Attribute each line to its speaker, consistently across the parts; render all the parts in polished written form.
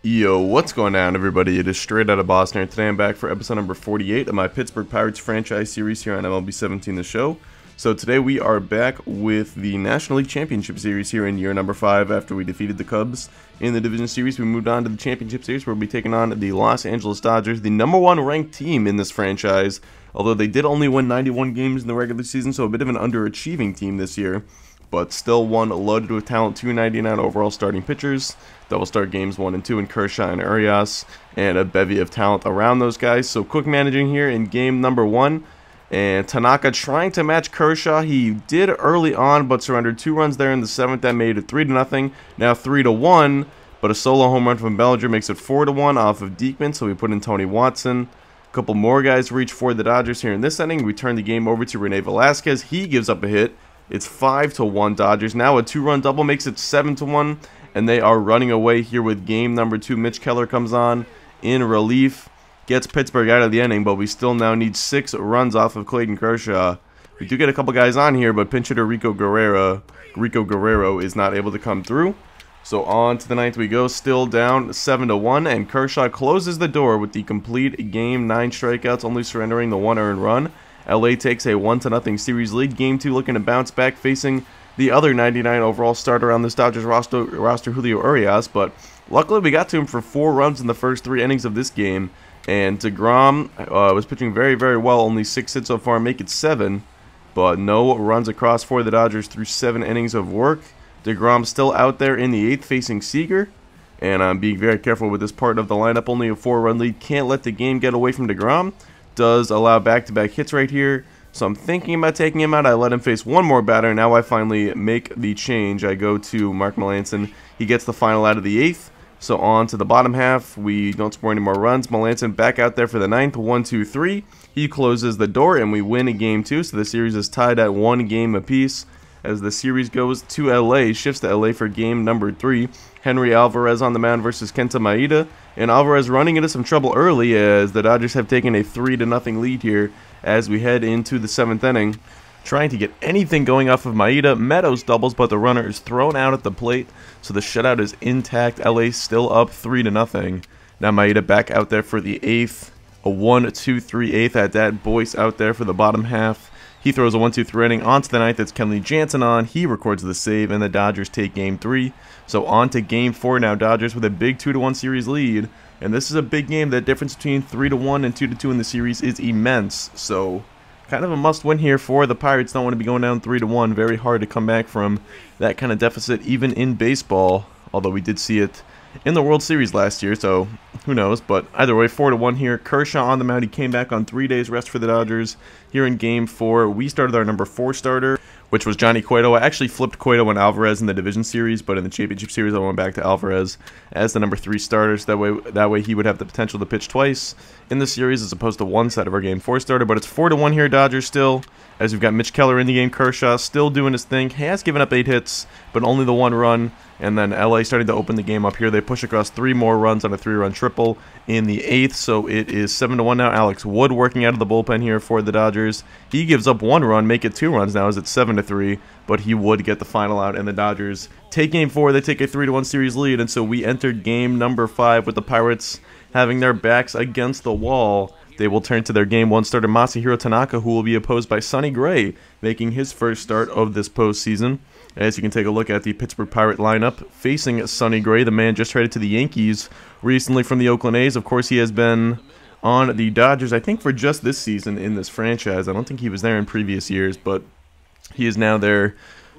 Speaker 1: Yo, what's going on, everybody? It is Straight Outta Boston, and today I'm back for episode number 48 of my Pittsburgh Pirates franchise series here on MLB 17 The Show. So today we are back with the National League Championship Series here in year number 5 after we defeated the Cubs in the Division Series. We moved on to the Championship Series where we'll be taking on the Los Angeles Dodgers, the #1 ranked team in this franchise, although they did only win 91 games in the regular season, so a bit of an underachieving team this year. But still one loaded with talent, 299 overall starting pitchers. That will start games 1 and 2 in Kershaw and Urias, and a bevy of talent around those guys. So quick managing here in game number 1, and Tanaka trying to match Kershaw. He did early on, but surrendered 2 runs there in the 7th. That made it 3-0. Now 3-1, but a solo home run from Bellinger makes it 4-1 off of Diekman. So we put in Tony Watson. A couple more guys reach for the Dodgers here in this inning. We turn the game over to Rene Velasquez. He gives up a hit. It's 5-1 Dodgers. Now a 2-run double makes it 7-1, and they are running away here with game number 2. Mitch Keller comes on in relief, gets Pittsburgh out of the inning, but we still now need 6 runs off of Clayton Kershaw. We do get a couple guys on here, but pinch hitter Rico Guerrero is not able to come through. So on to the 9th we go, still down 7-1, and Kershaw closes the door with the complete game, 9 strikeouts, only surrendering the 1 earned run. LA takes a 1-0 series lead. Game 2 looking to bounce back, facing the other 99 overall starter on this Dodgers roster, Julio Urias. But luckily we got to him for 4 runs in the first 3 innings of this game. And DeGrom was pitching very, very well. Only 6 hits so far, make it 7. But no runs across for the Dodgers through 7 innings of work. DeGrom still out there in the 8th facing Seager. And I'm being very careful with this part of the lineup. Only a 4-run lead. Can't let the game get away from DeGrom. Does allow back-to-back hits right here, so I'm thinking about taking him out. I let him face one more batter. Now I finally make the change. I go to Mark Melancon. He gets the final out of the 8th. So on to the bottom half. We don't score any more runs. Melancon back out there for the 9th. 1-2-3. He closes the door, and we win a game 2. So the series is tied at 1 game apiece. As the series goes to LA, shifts to LA for game number 3. Henry Alvarez on the mound versus Kenta Maeda. And Alvarez running into some trouble early as the Dodgers have taken a 3-0 lead here as we head into the 7th inning. Trying to get anything going off of Maeda. Meadows doubles, but the runner is thrown out at the plate, so the shutout is intact. LA still up 3-0. Now Maeda back out there for the 8th. A 1-2-3 8th at that. Boyce out there for the bottom half. He throws a 1-2-3 inning. On to the 9th, it's Kenley Jansen on. He records the save, and the Dodgers take game 3. So on to game 4 now. Dodgers with a big 2-1 series lead. And this is a big game. The difference between 3-1 and 2-2 in the series is immense. So kind of a must-win here for the Pirates. Don't want to be going down 3-1. Very hard to come back from that kind of deficit, even in baseball. Although we did see it in the World Series last year, so who knows. But either way, 4-1 here. Kershaw on the mound. He came back on 3 days rest for the Dodgers. Here in game 4, we started our number 4 starter, which was Johnny Cueto. I actually flipped Cueto and Alvarez in the Division Series, but in the Championship Series I went back to Alvarez as the number 3 starter, so that way he would have the potential to pitch twice in the series as opposed to one side of our game 4 starter. But it's 4-1 here, Dodgers still, as we've got Mitch Keller in the game. Kershaw still doing his thing. He has given up 8 hits, but only the 1 run. And then LA starting to open the game up here. They push across 3 more runs on a 3-run triple in the 8th. So it is 7-1 now. Alex Wood working out of the bullpen here for the Dodgers. He gives up 1 run, make it 2 runs now as it's 7-3. But he would get the final out, and the Dodgers take game 4. They take a 3-1 series lead. And so we entered game number 5 with the Pirates having their backs against the wall. They will turn to their game 1 starter, Masahiro Tanaka, who will be opposed by Sonny Gray, making his first start of this postseason. As you can take a look at the Pittsburgh Pirate lineup, facing Sonny Gray, the man just traded to the Yankees recently from the Oakland A's. Of course, he has been on the Dodgers, I think, for just this season in this franchise. I don't think he was there in previous years, but he is now their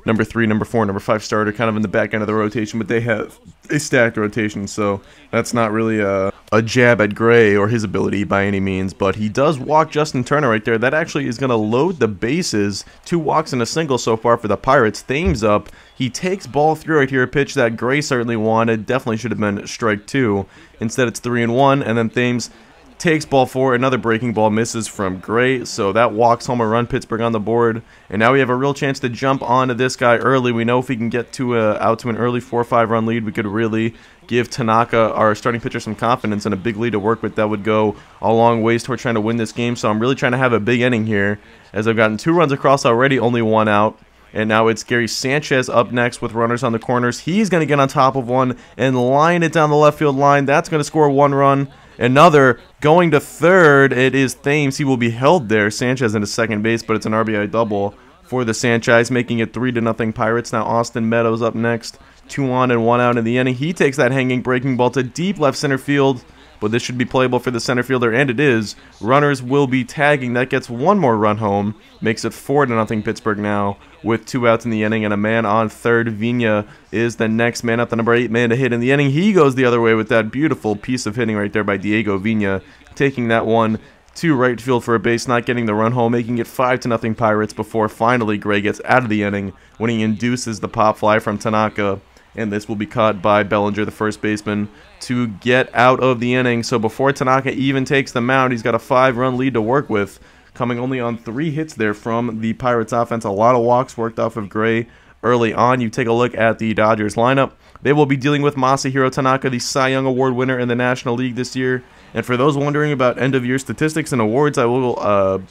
Speaker 1: number 3, number 4, number 5 starter, kind of in the back end of the rotation, but they have a stacked rotation, so that's not really a jab at Gray or his ability by any means. But he does walk Justin Turner right there. That actually is going to load the bases. 2 walks and a single so far for the Pirates. Thames up. He takes ball 3 right here, a pitch that Gray certainly wanted. Definitely should have been strike 2. Instead, it's 3-1, and then Thames takes ball 4, another breaking ball misses from Gray, so that walks home a run. Pittsburgh on the board, and now we have a real chance to jump onto this guy early. We know if we can get to out to an early 4 or 5 run lead, we could really give Tanaka, our starting pitcher, some confidence and a big lead to work with. That would go a long ways toward trying to win this game, so I'm really trying to have a big inning here, as I've gotten 2 runs across already, only 1 out. And now it's Gary Sanchez up next with runners on the corners. He's going to get on top of one and line it down the left field line. That's going to score 1 run. Another going to third. It is Thames. He will be held there. Sanchez into second base, but it's an RBI double for the Sanchez, making it 3-0 Pirates. Now Austin Meadows up next. 2 on and 1 out in the inning. He takes that hanging breaking ball to deep left center field, but this should be playable for the center fielder, and it is. Runners will be tagging. That gets 1 more run home. Makes it 4-0 Pittsburgh now with 2 outs in the inning and a man on third. Vigna is the next man up, the number 8 man to hit in the inning. He goes the other way with that beautiful piece of hitting right there by Diego Vigna, taking that one to right field for a base, not getting the run home, making it 5-0 Pirates before finally Gray gets out of the inning when he induces the pop fly from Tanaka. And this will be caught by Bellinger, the first baseman, to get out of the inning. So before Tanaka even takes the mound, he's got a 5-run lead to work with, coming only on 3 hits there from the Pirates offense. A lot of walks worked off of Gray early on. You take a look at the Dodgers lineup. They will be dealing with Masahiro Tanaka, the Cy Young Award winner in the National League this year. And for those wondering about end-of-year statistics and awards, I will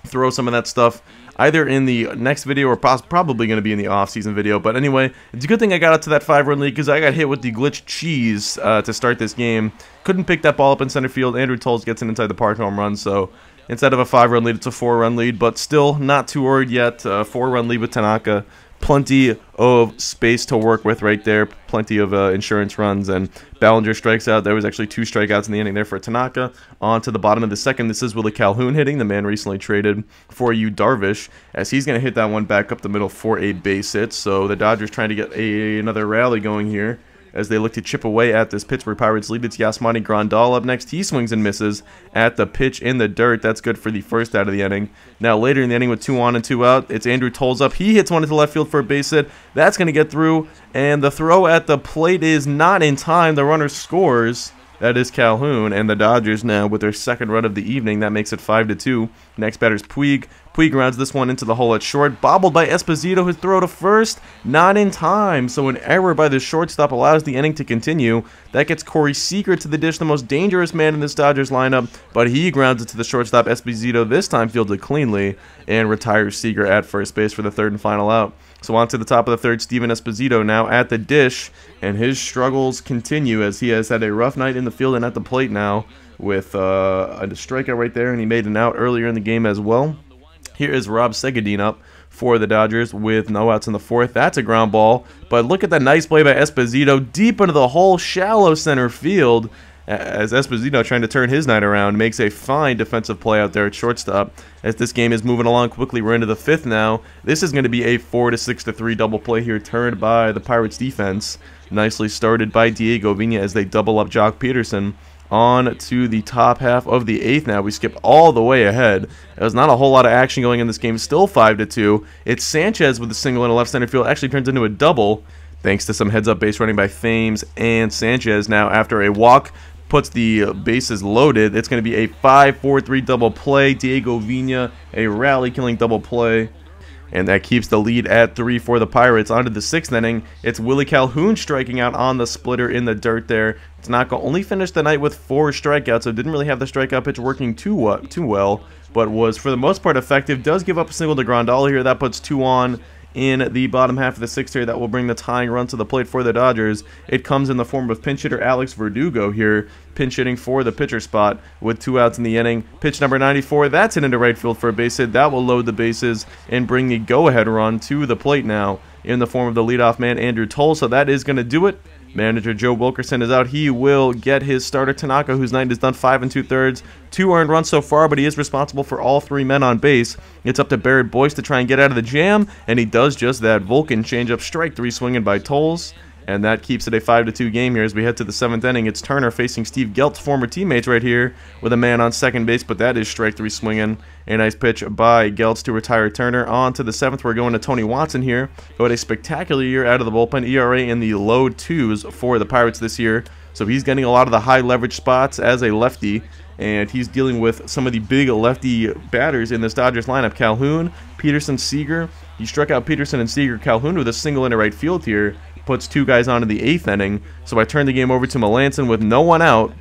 Speaker 1: throw some of that stuff either in the next video or probably going to be in the off-season video. But anyway, it's a good thing I got out to that 5-run lead because I got hit with the glitch cheese to start this game. Couldn't pick that ball up in center field. Andrew Tolles gets an inside the park home run, so instead of a 5-run lead, it's a 4-run lead. But still not too worried yet. 4-run lead with Tanaka. Plenty of space to work with right there. Plenty of insurance runs, and Ballinger strikes out. There was actually 2 strikeouts in the inning there for Tanaka. On to the bottom of the second. This is Willie Calhoun hitting, the man recently traded for Yu Darvish, as he's going to hit that one back up the middle for a base hit. So the Dodgers trying to get another rally going here as they look to chip away at this Pittsburgh Pirates lead. It's Yasmani Grandal up next. He swings and misses at the pitch in the dirt. That's good for the first out of the inning. Now later in the inning with 2 on and 2 out, it's Andrew Tolles up. He hits one into left field for a base hit. That's going to get through, and the throw at the plate is not in time. The runner scores. That is Calhoun, and the Dodgers now with their 2nd run of the evening. That makes it 5-2. Next batter's Puig. Puig grounds this one into the hole at short. Bobbled by Esposito. His throw to first, not in time. So an error by the shortstop allows the inning to continue. That gets Corey Seager to the dish, the most dangerous man in this Dodgers lineup. But he grounds it to the shortstop. Esposito this time fields it cleanly and retires Seager at first base for the 3rd and final out. So on to the top of the 3rd, Steven Esposito now at the dish, and his struggles continue as he has had a rough night in the field and at the plate now with a strikeout right there, and he made an out earlier in the game as well. Here is Rob Segadine up for the Dodgers with no outs in the 4th. That's a ground ball, but look at that nice play by Esposito deep into the hole, shallow center field, as Esposito trying to turn his night around, makes a fine defensive play out there at shortstop. As this game is moving along quickly, we're into the 5th now. This is going to be a 4-6-3 double play here, turned by the Pirates defense. Nicely started by Diego Vigna as they double up Jock Peterson. On to the top half of the 8th now. We skip all the way ahead. There's not a whole lot of action going in this game. Still 5-2. It's Sanchez with a single in the left center field. Actually turns into a double thanks to some heads-up base running by Thames, and Sanchez now after a walk puts the bases loaded. It's going to be a 5-4-3 double play. Diego Vigna, a rally-killing double play. And that keeps the lead at 3 for the Pirates. On to the 6th inning. It's Willie Calhoun striking out on the splitter in the dirt there. Tanaka only finished the night with 4 strikeouts, so didn't really have the strikeout pitch working too well, but was for the most part effective. Does give up a single to Grandal here. That puts 2 on in the bottom half of the 6th here. That will bring the tying run to the plate for the Dodgers. It comes in the form of pinch hitter Alex Verdugo here, pinch hitting for the pitcher spot with 2 outs in the inning. Pitch number 94, that's hit into right field for a base hit. That will load the bases and bring the go-ahead run to the plate now in the form of the leadoff man Andrew Tolles. So that is going to do it. Manager Joe Wilkerson is out. He will get his starter Tanaka, whose night is done 5 2/3. 2 earned runs so far, but he is responsible for all 3 men on base. It's up to Barrett Boyce to try and get out of the jam, and he does just that. Vulcan changeup, strike 3 swinging by Tolles. And that keeps it a 5-2 game here as we head to the 7th inning. It's Turner facing Steve Gelt's former teammates right here with a man on second base, but that is strike 3 swinging. A nice pitch by Geltz to retire Turner. On to the 7th, we're going to Tony Watson here, who had a spectacular year out of the bullpen. ERA in the low 2s for the Pirates this year. So he's getting a lot of the high leverage spots as a lefty, and he's dealing with some of the big lefty batters in this Dodgers lineup. Calhoun, Peterson, Seager. He struck out Peterson and Seager. Calhoun with a single into right field here puts 2 guys on in the 8th inning. So I turn the game over to Melanson with no one out.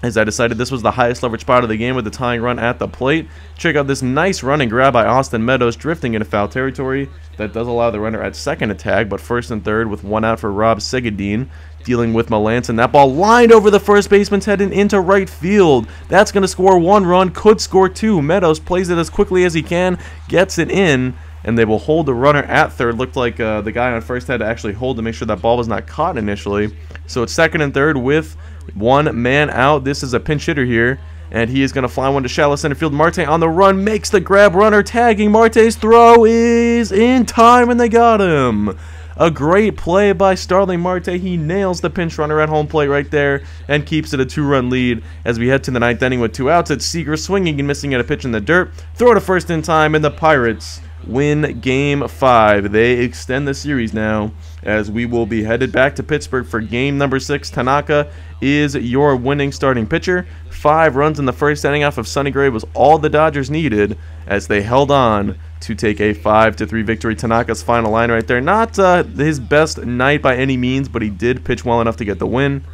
Speaker 1: as I decided this was the highest leverage spot of the game with the tying run at the plate. Check out this nice run and grab by Austin Meadows, drifting into foul territory. That does allow the runner at second to tag, but first and third with one out for Rob Segadine, dealing with Melanson. That ball lined over the first baseman's head and into right field. That's going to score 1 run, could score 2. Meadows plays it as quickly as he can, gets it in, and they will hold the runner at third. Looked like the guy on first had to actually hold to make sure that ball was not caught initially. So it's second and third with 1 man out. This is a pinch hitter here, and he is going to fly one to shallow center field. Marte on the run, makes the grab, runner tagging. Marte's throw is in time, and they got him. A great play by Starling Marte. He nails the pinch runner at home plate right there and keeps it a 2-run lead as we head to the 9th inning with 2 outs. It's Seager swinging and missing at a pitch in the dirt. Throw to first in time, and the Pirates win Game 5. They extend the series now as we will be headed back to Pittsburgh for Game number 6. Tanaka is your winning starting pitcher. 5 runs in the first inning off of Sonny Gray was all the Dodgers needed as they held on to take a 5-3 victory. Tanaka's final line right there. Not his best night by any means, but he did pitch well enough to get the win.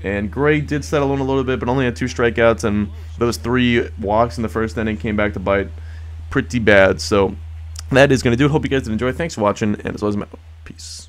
Speaker 1: And Gray did settle in a little bit, but only had 2 strikeouts, and those 3 walks in the first inning came back to bite pretty bad. So that is going to do it. Hope you guys did enjoy. Thanks for watching, and as always, I'm out. Peace.